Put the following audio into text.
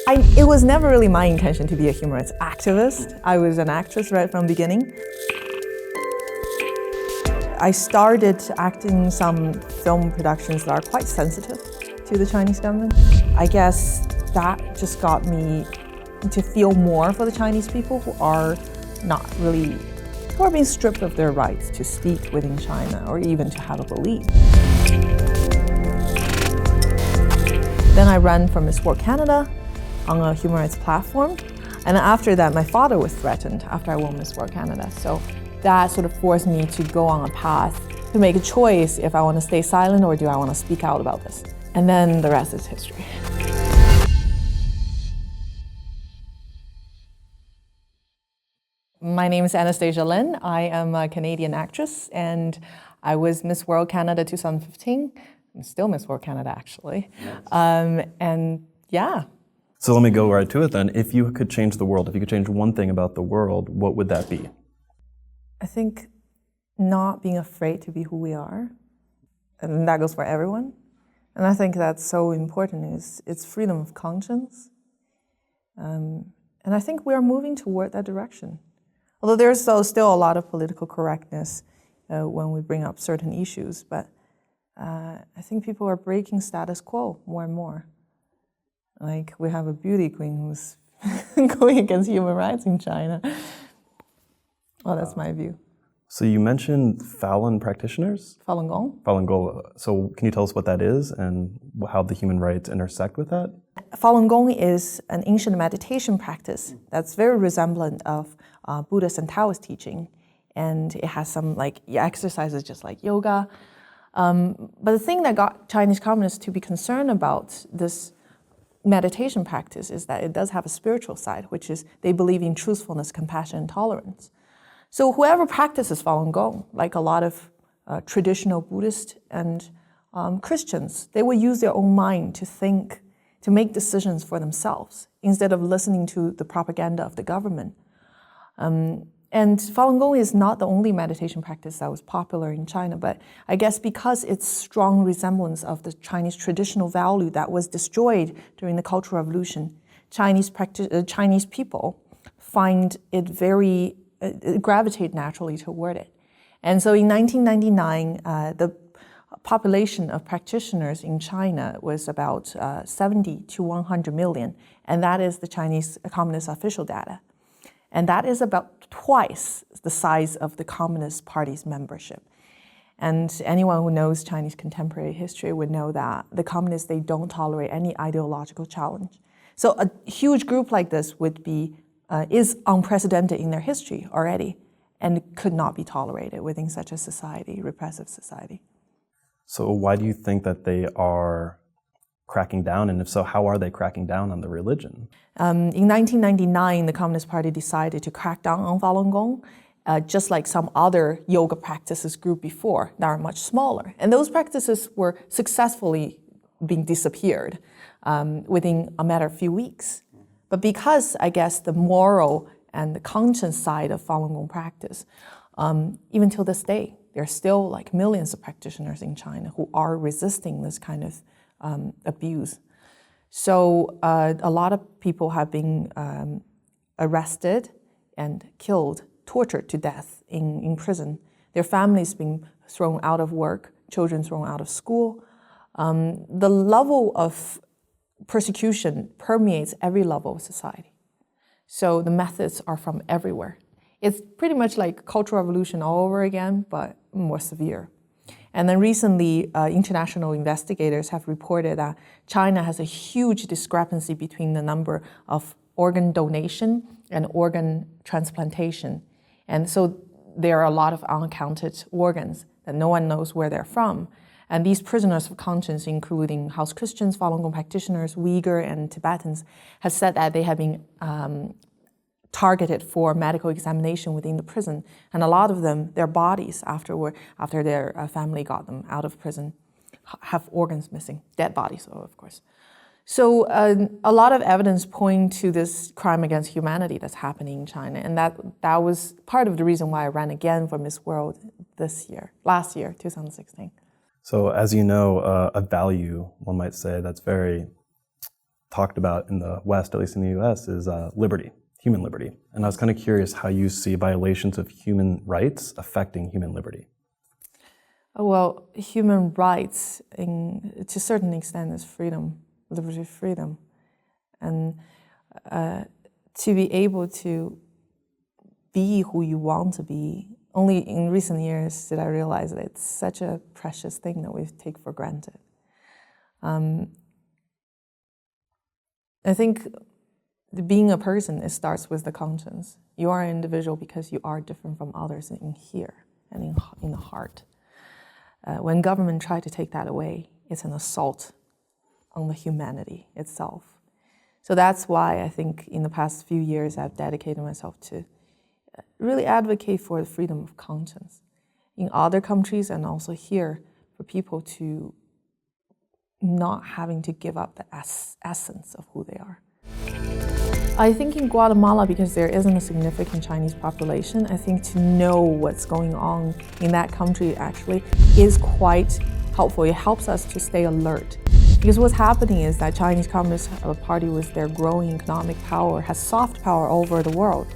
It was never really my intention to be a human rights activist. I was an actress right from the beginning. I started acting in some film productions that are quite sensitive to the Chinese government. I guess that just got me to feel more for the Chinese people who are being stripped of their rights to speak within China or even to have a belief. Then I ran for Miss World Canada on a human rights platform. And after that, my father was threatened after I won Miss World Canada. So that sort of forced me to go on a path to make a choice if I want to stay silent or do I want to speak out about this. And then the rest is history. My name is Anastasia Lin. I am a Canadian actress and I was Miss World Canada 2015. I'm still Miss World Canada, actually. And yeah. So let me go right to it then. If you could change the world, if you could change one thing about the world, what would that be? I think not being afraid to be who we are. And that goes for everyone. And I think that's so important. It's freedom of conscience. And I think we are moving toward that direction. Although there's still a lot of political correctness when we bring up certain issues, but I think people are breaking status quo more and more. Like we have a beauty queen who's going against human rights in China. Well, that's my view. So you mentioned Falun practitioners? Falun Gong. Falun Gong. So can you tell us what that is and how the human rights intersect with that? Falun Gong is an ancient meditation practice that's very resemblant of Buddhist and Taoist teaching. And it has some exercises just like yoga. But the thing that got Chinese communists to be concerned about this meditation practice is that it does have a spiritual side, which is they believe in truthfulness, compassion, and tolerance. So whoever practices Falun Gong, like a lot of traditional Buddhists and Christians, they will use their own mind to think, to make decisions for themselves instead of listening to the propaganda of the government. And Falun Gong is not the only meditation practice that was popular in China, but I guess because its strong resemblance of the Chinese traditional value that was destroyed during the Cultural Revolution, Chinese people find it gravitate naturally toward it. And so in 1999, the population of practitioners in China was about 70 to 100 million, and that is the Chinese Communist official data. And that is about twice the size of the Communist Party's membership. And anyone who knows Chinese contemporary history would know that the communists, they don't tolerate any ideological challenge. So a huge group like this is unprecedented in their history already and could not be tolerated within such a society, repressive society. So why do you think that they are cracking down? And if so, how are they cracking down on the religion? In 1999, the Communist Party decided to crack down on Falun Gong, just like some other yoga practices grew before that are much smaller. And those practices were successfully being disappeared within a matter of few weeks. But because, I guess, the moral and the conscience side of Falun Gong practice, even till this day, there are still millions of practitioners in China who are resisting this kind of abuse. So a lot of people have been arrested and killed, tortured to death in prison. Their families being thrown out of work, children thrown out of school. The level of persecution permeates every level of society. So the methods are from everywhere. It's pretty much like Cultural Revolution all over again, but more severe. And then recently, international investigators have reported that China has a huge discrepancy between the number of organ donation and organ transplantation. And so there are a lot of unaccounted organs that no one knows where they're from. And these prisoners of conscience, including House Christians, Falun Gong practitioners, Uyghur, and Tibetans, have said that they have been targeted for medical examination within the prison. And a lot of them, their bodies, after their family got them out of prison, have organs missing, dead bodies, of course. So a lot of evidence point to this crime against humanity that's happening in China. And that was part of the reason why I ran again for Miss World last year, 2016. So as you know, a value, one might say, that's very talked about in the West, at least in the US, is liberty, human liberty. And I was kind of curious how you see violations of human rights affecting human liberty. Well, human rights, to a certain extent, is freedom, liberty, freedom. And to be able to be who you want to be, only in recent years did I realize that it's such a precious thing that we take for granted. I think being a person, it starts with the conscience. You are an individual because you are different from others in here and in the heart. When government try to take that away, it's an assault on the humanity itself. So that's why I think in the past few years I've dedicated myself to really advocate for the freedom of conscience in other countries and also here for people to not having to give up the essence of who they are. I think in Guatemala, because there isn't a significant Chinese population, I think to know what's going on in that country actually is quite helpful. It helps us to stay alert. Because what's happening is that Chinese Communist Party, with their growing economic power, has soft power over the world.